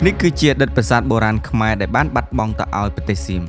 នេះគឺជាដិតប្រាសាទបុរាណខ្មែរដែលបានបាត់បង់ទៅឲ្យប្រទេសសៀម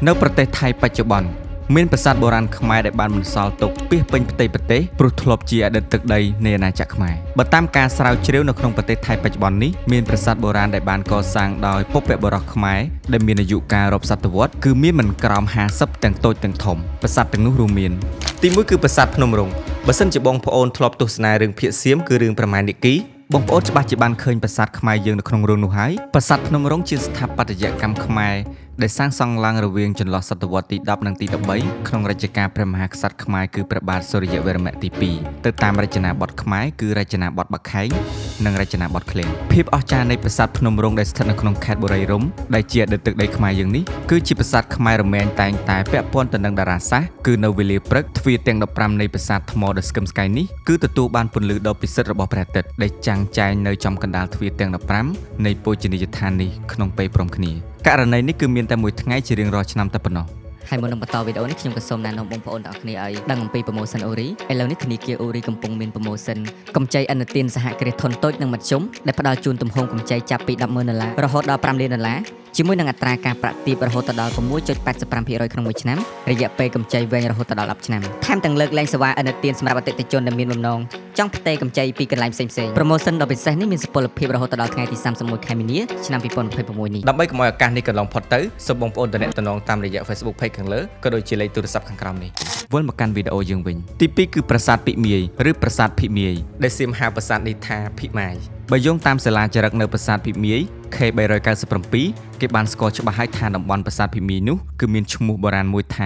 នៅប្រទេសថៃបច្ចុប្បន្នមានប្រាសាទបុរាណខ្មែរដែលបានបន្សល់ទុកពាសពេញផ្ទៃប្រទេសព្រោះធ្លាប់ជាអតីតទឹកដីនៃអាណាចក្រខ្មែរបើតាមការស្រាវជ្រាវនៅក្នុងប្រទេសថៃបច្ចុប្បន្ននេះមានប្រាសាទបុរាណដែលបានកសាងដោយពុព្វបុរសខ្មែរដែលមានអាយុកាលរាប់សតវត្សគឺមានមិនក្រោម50ទាំងតូចទាំងធំប្រាសាទទាំងនោះរួមមានទី1គឺប្រាសាទភ្នំរងបើសិនជាបងប្អូនធ្លាប់ទស្សនារឿងភាគសៀមគឺរឿងប្រមាណនិគីបងប្អូនច្បាស់ជាបានឃើញប្រាសាទខ្មែរយើងនៅក្នុងរឿងនោះហើយប្រាសាទភ្នំរងជាស្ថាបត្យកម្មខ្មែរដែលសាងសង់ឡើងរវាងចន្លោះសតវត្សទី10និងទី13ក្នុងរជ្ជកាលព្រះមហាក្សត្រខ្មែរគឺព្រះបាទសូរ្យវរ្ម័នទី2ទៅតាមរចនាបថខ្មែរគឺរចនាបថបាខែងនិងរចនាបថឃ្លាំងភាពអស្ចារ្យនៃប្រាសាទភ្នំរងដែលស្ថិតនៅក្នុងខេត្តបុរីរំដែលជាអតីតទឹកដីខ្មែរយើងនេះគឺជាប្រាសាទខ្មែររមែងតែងតែពាក់ព័ន្ធទៅនឹងតារាសាស្ត្រគឺនៅវេលាព្រឹកទ្វារទាំង15នៃប្រាសាទថ្មដ៏ស្កឹមស្កៃនេះគឺទទួលបានពន្លឺដ៏ពិសិដ្ឋរបស់ព្រះអាទិត្យដែលចាំងចែងនៅចំកណ្ដាលទ្វារទាំង15នៃពោជនីយដ្ឋាននេះក្នុងពេលព្រមគ្នាករណីនេះគឺមានតែមួយថ្ងៃជារៀងរាល់ឆ្នាំតែប៉ុណ្ណោះហើយមុននឹងបន្តវីដេអូនេះខ្ញុំក៏សូមណែនាំបងប្អូនទាំងអស់គ្នាឲ្យដឹងអំពី promotion អូរីឥឡូវនេះធនាគារអូរីកំពុងមាន promotion កម្ចីឥណទានសហគ្រាសធុនតូចនិងមធ្យមដែលផ្ដល់ជូនទំហំកម្ចីចាប់ពី$10,000រហូតដល់$5,000,000ជាមួយនឹងអត្រាការប្រាក់ទាបរហូតដល់ 6.85% ក្នុងមួយឆ្នាំរយៈពេលកម្ចីវែងរហូតដល់10ឆ្នាំថែមទាំងលើកលែងសេវាឥណទានសម្រាប់អតិថិជនដែលមានបំណងចង់ផ្ទេរកម្ចីពីកន្លែងផ្សេងៗ promotion ដ៏ពិសេសនេះមានសុពលភាពរហូតដល់ថ្ងៃទី31ខែមីនាឆ្នាំ2026នេះដើម្បីកុំឲ្យឱកាសនេះកន្លងផុតទៅសូមបងប្អូនទំនាក់ទំនងតាមរយៈ Facebook Page ខាងលើក៏ដូចជាលេខទូរស័ព្ទខាងក្រោមនេះវិលមកកាន់វីដេអូយើងវិញទី2គឺប្រាសាទភិមាយឬប្រាសាទភិមាយដែលសៀមហៅប្រាសាទនេះថាភិមាយបើយោងតាមសាលាចារឹកនៅប្រាសាទភិមាយ K397 គេបានស្គាល់ច្បាស់ហើយថាតំបន់ប្រាសាទភិមាយនោះគឺមានឈ្មោះបុរាណមួយថា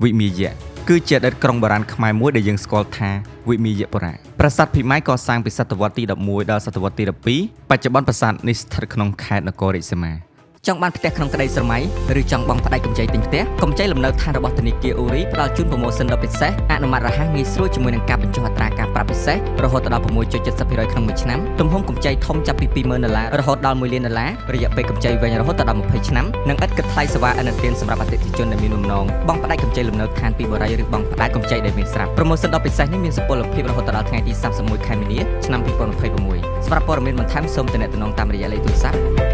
វិមាយៈគឺជាអតីតក្រុងបុរាណខ្មែរមួយដែលយើងស្គាល់ថាវិមាយៈបុរាណប្រាសាទភិមាយកសាងពីសតវត្សទី11ដល់សតវត្សទី12បច្ចុប្បន្នប្រាសាទនេះស្ថិតក្នុងខេត្តនគររាជសីមាចង់បានផ្ទះក្នុងក្តីស្រមៃឬចង់បង់ផ្ដាច់កម្ចីទិញផ្ទះកម្ចីលំនៅឋានរបស់ធនាគារអូរីផ្ដល់ជូន promotion ដ៏ពិសេសអនុម័តរហ័សងាយស្រួលជាមួយនឹងការបញ្ចុះអត្រាការប្រាក់ពិសេសរហូតដល់ 6.70% ក្នុងមួយឆ្នាំទំហំកម្ចីធំចាប់ពី$20,000រហូតដល់$1,000,000រយៈពេលកម្ចីវែងរហូតដល់20ឆ្នាំនិងឥតគិតថ្លៃសេវាឥណទានសម្រាប់អតិថិជនដែលមានបំណងបង់ផ្ដាច់កម្ចីលំនៅឋានពីបុរីឬបង់ផ្ដាច់កម្ចីដែលមានស្រាប់ promotion ដ៏ពិសេសនេះមានសុពលភាពរហូតដល់ថ្ងៃទី31ខែមីនាឆ្នាំ2026សម្រាប់ព័ត៌មានបន្ថែមសូមទំនាក់ទំនងតាមរយៈលេខទូរស័ព្ទ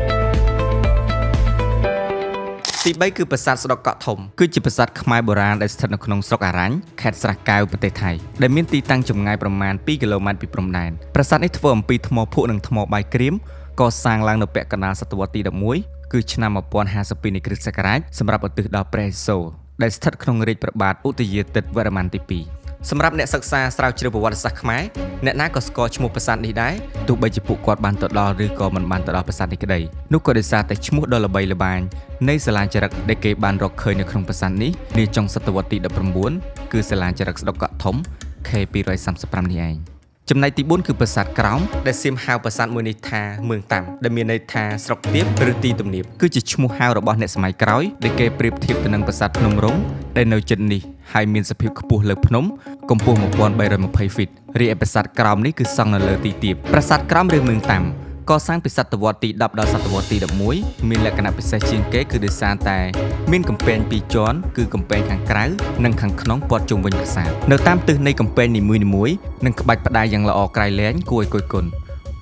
ទី3គឺប្រាសាទស្ដុកកក់ធំគឺជាប្រាសាទខ្មែរបុរាណដែលស្ថិតនៅក្នុងស្រុកអារ៉ាញ់ខេត្តស្រះកែវប្រទេសថៃដែលមានទីតាំងចម្ងាយប្រមាណ2គីឡូម៉ែត្រពីព្រំដែនប្រាសាទនេះធ្វើអំពីថ្មភក់និងថ្មបាយក្រៀមកសាងឡើងនៅពាក់កណ្ដាលសតវត្សទី11គឺឆ្នាំ1052នៃគ្រិស្តសករាជសម្រាប់ឧទ្ទិសដល់ព្រះឥសូរដែលស្ថិតក្នុងរាជព្រះបាទឧទយាទិត្យវរ្ម័នទី2សម្រាប់អ្នកសិក្សាស្រាវជ្រាវប្រវត្តិសាស្ត្រខ្មែរអ្នកណាក៏ស្គាល់ឈ្មោះប្រាសាទនេះដែរទោះបីជាពួកគាត់បានទៅដល់ឬក៏មិនបានទៅដល់ប្រាសាទនេះក្តីនោះក៏ដោយសារតែឈ្មោះដ៏ល្បីល្បាញនៃសាលាចារឹកដែលគេបានរកឃើញនៅក្នុងប្រាសាទនេះនាចុងសតវត្សទី19គឺសាលាចារឹកស្ដុកកក់ធំ K235 នេះឯងចំណែកទី4គឺប្រាសាទក្រោមដែលសៀមហៅប្រាសាទមួយនេះថាមឿងតាំដែលមានន័យថាស្រុកទាបឬទីទំនាបគឺជាឈ្មោះហៅរបស់អ្នកសម័យក្រោយដែលគេប្រៀបធៀបទៅនឹងប្រាសាទភ្នំរងដែលនៅជិតនេះហើយមានសភាពខ្ពស់លើភ្នំកម្ពស់1320 ហ្វីតរីឯប្រាសាទក្រោមនេះគឺសង់នៅលើទីទាបប្រាសាទក្រោមឬមឿងតាំកសាងពីសតវត្សទី10ដល់សតវត្សទី11មានលក្ខណៈពិសេសជាងគេគឺដោយសារតែមានកំពែង2ជាន់គឺកំពែងខាងក្រៅនិងខាងក្នុងព័ទ្ធជុំវិញប្រាសាទនៅតាមទិសនៃកំពែងនីមួយៗនិងក្បាច់ផ្ដាយយ៉ាងល្អក្រៃលែងគួរឲ្យគយគន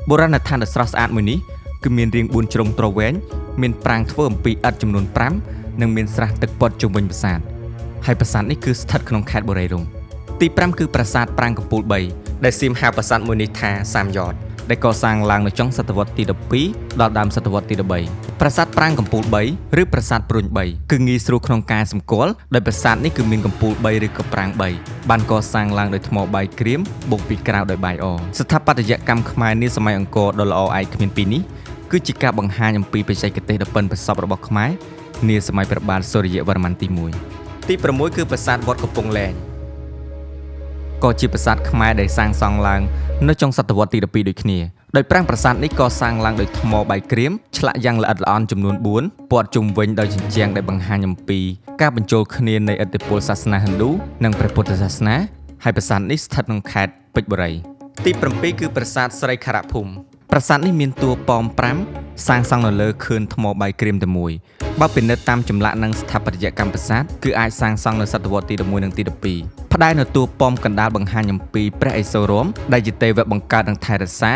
់បុរាណដ្ឋានដ៏ស្រស់ស្អាតមួយនេះគឺមានរាង4ជ្រុងទ្រវែងមានប្រាង្គធ្វើអំពីឥដ្ឋចំនួន5និងមានស្រះទឹកព័ទ្ធជុំវិញប្រាសាទហើយប្រាសាទនេះគឺស្ថិតក្នុងខេត្តបុរីរំទី5គឺប្រាសាទប្រាង្គកំពូល3ដែលសៀមហៅប្រាសាទមួយនេះថាសាមយ៉តដែលកសាងឡើងនៅចុងសតវត្សទី12ដល់ដើមសតវត្សទី13ប្រាសាទប្រាង្គកំពូល3ឬប្រាសាទព្រួញ3គឺងាយស្រួលក្នុងការសម្គាល់ដោយប្រាសាទនេះគឺមានកំពូល3ឬក៏ប្រាង្គ3បានកសាងឡើងដោយថ្មបាយក្រៀមបូកពីក្រៅដោយបាយអស្ថាបត្យកម្មខ្មែរនាសម័យអង្គរដ៏ល្អឯកគ្មានពីរនេះគឺជាការបង្ហាញអំពីបច្ចេកទេសដ៏ប៉ិនប្រសប់របស់ខ្មែរនាសម័យព្រះបាទសូរ្យវរ្ម័នទី1ទី6គឺប្រាសាទវត្តកំពង់លែងក៏ជាប្រាសាទខ្មែរដែលសាងសង់ឡើងនៅចុងសតវត្សទី12ដូចគ្នាដោយប្រាង្គប្រាសាទនេះក៏សាងឡើងដោយថ្មបាយក្រៀមឆ្លាក់យ៉ាងល្អិតល្អន់ចំនួន4ព័ទ្ធជុំវិញដោយជញ្ជាំងដែលបង្ហាញអំពីការបញ្ចូលគ្នានៃឥទ្ធិពលសាសនាហិណ្ឌូនិងព្រះពុទ្ធសាសនាហើយប្រាសាទនេះស្ថិតក្នុងខេត្តពេជ្របុរីទី7គឺប្រាសាទស្រីខរភូមិប្រាសាទនេះមានតួប៉ម5សាងសង់នៅលើខឿនថ្មបាយក្រៀមតែមួយបើពិនិត្យតាមចម្លាក់និងស្ថាបត្យកម្មប្រាសាទគឺអាចសាងសង់នៅសតវត្សទី11និងទី12ផ្ដាល់នៅតួប៉មកណ្ដាលបង្ហាញអំពីព្រះឥសូររមដែលជាទេវៈបង្កើតនិងថែរក្សា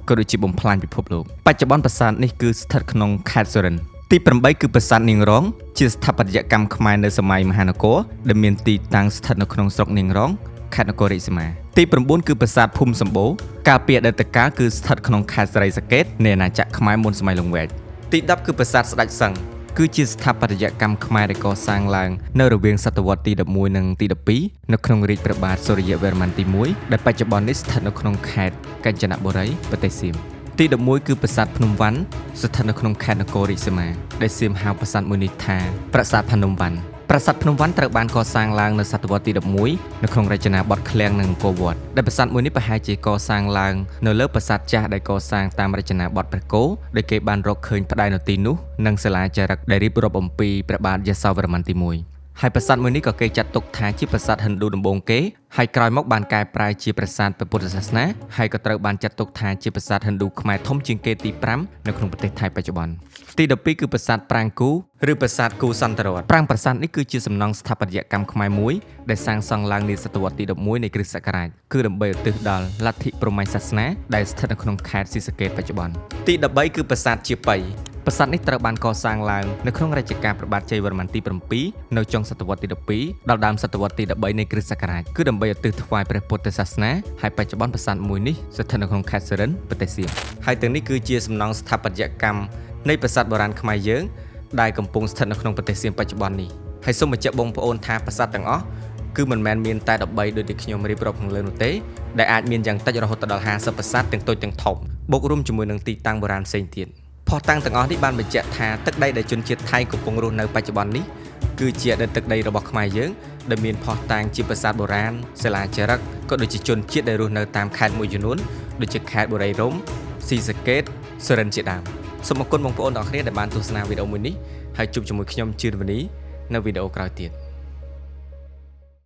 ក៏ដូចជាបំផ្លាញពិភពលោកបច្ចុប្បន្នប្រាសាទនេះគឺស្ថិតក្នុងខេត្តសុរិន្ទទី8គឺប្រាសាទនាងរងជាស្ថាបត្យកម្មខ្មែរនៅសម័យមហានគរដែលមានទីតាំងស្ថិតនៅក្នុងស្រុកនាងរងខេត្តនគររាជសីមាទី9គឺប្រាសាទភូមិសម្បូរកាលពីអតីតកាលគឺស្ថិតក្នុងខេត្តស្រីសកេតនៃអាណាចក្រខ្មែរមុនសម័យលង្វែកទី10គឺប្រាសាទស្ដេចសឹងគឺជាស្ថាបត្យកម្មខ្មែរដែលកសាងឡើងនៅរវាងសតវត្សទី11និងទី12នៅក្នុងរាជព្រះបាទសូរ្យវរ្ម័នទី1ដែលបច្ចុប្បន្ននេះស្ថិតនៅក្នុងខេត្តកញ្ចនបុរីប្រទេសសៀមទី11គឺប្រាសាទភ្នំវ៉ាន់ស្ថិតនៅក្នុងខេត្តនគររាជសីមាដែលសៀមហៅប្រាសាទមួយនេះថាប្រាសាទភ្នំវ៉ាន់ប្រាសាទភ្នំវ៉ាន់ត្រូវបានកសាងឡើងនៅសតវត្សទី11នៅក្នុងរចនាបថឃ្លាំងនិងអង្គរវត្តដែលប្រាសាទមួយនេះប្រហែលជាកសាងឡើងនៅលើប្រាសាទចាស់ដែលកសាងតាមរចនាបថព្រះគោដែលគេបានរកឃើញផ្ដាច់នៅទីនោះនិងសាលាចារឹកដែលរៀបរាប់អំពីព្រះបាទយសោវរ្ម័នទី1ហើយប្រាសាទមួយនេះក៏គេចាត់ទុកថាជាប្រាសាទហិណ្ឌូដំបូងគេហើយក្រោយមកបានកែប្រែជាប្រាសាទព្រះពុទ្ធសាសនាហើយក៏ត្រូវបានចាត់ទុកថាជាប្រាសាទហិណ្ឌូខ្មែរធំជាងគេទី5នៅក្នុងប្រទេសថៃបច្ចុប្បន្នទី12គឺប្រាសាទប្រាង្គគូឬប្រាសាទគូសន្តរវត្តប្រាង្គប្រាសាទនេះគឺជាសំណង់ស្ថាបត្យកម្មខ្មែរមួយដែលសាងសង់ឡើងនាសតវត្សទី11នៃគ្រិស្តសករាជគឺដើម្បីឧទ្ទិសដល់លទ្ធិព្រហ្មញ្ញសាសនាដែលស្ថិតនៅក្នុងខេត្តស៊ីសកេតបច្ចុប្បន្នទី13គឺប្រាសាទជាប៉ីប្រាសាទនេះត្រូវបានកសាងឡើងនៅក្នុងរជ្ជកាលព្រះបាទជ័យវរ្ម័នទី7នៅចុងសតវត្សទី12ដល់ដើមសតវត្សទី13នៃគ្រិស្តសករាជគឺដើម្បីឧទ្ទិសថ្វាយព្រះពុទ្ធសាសនាហើយបច្ចុប្បន្នប្រាសាទមួយនេះស្ថិតនៅក្នុងខេត្តសុរិន្ទប្រទេសសៀមហើយទាំងនេះគឺជាសំណង់ស្ថាបត្យកម្មនៃប្រាសាទបុរាណខ្មែរយើងដែលកំពុងស្ថិតនៅក្នុងប្រទេសសៀមបច្ចុប្បន្ននេះហើយសូមបញ្ជាក់បងប្អូនថាប្រាសាទទាំងអស់គឺមិនមែនមានតែ13ដូចที่ខ្ញុំរៀបរាប់ខាងលើនោះទេដែលអាចមានយ៉ាងតិចរហូតដល់50ប្រាសាទទាំងតូចទាំងធំបូករួមជាមួយនឹងទីតាំងបុរាណផ្សេងទៀតភស្តុតាងទាំងអស់នេះបានបញ្ជាក់ថាទឹកដីដែលជនជាតិថៃកំពុងរស់នៅបច្ចុប្បន្ននេះគឺជាអតីតទឹកដីរបស់ខ្មែរយើងដែលមានភស្តុតាងជាប្រាសាទបុរាណសាលាចារឹកក៏ដូចជាជនជាតិដែលរស់នៅតាមខេត្តមួយចំនួនដូចជាខេត្តបុរីរំស៊ីសកេតសុរិន្ទជាដើមសូមអរគុណបងប្អូនទាំងអស់គ្នាដែលបានទស្សនាវីដេអូមួយនេះហើយជួបជាមួយខ្ញុំជឿនវនីនៅវីដេអូក្រោយទៀត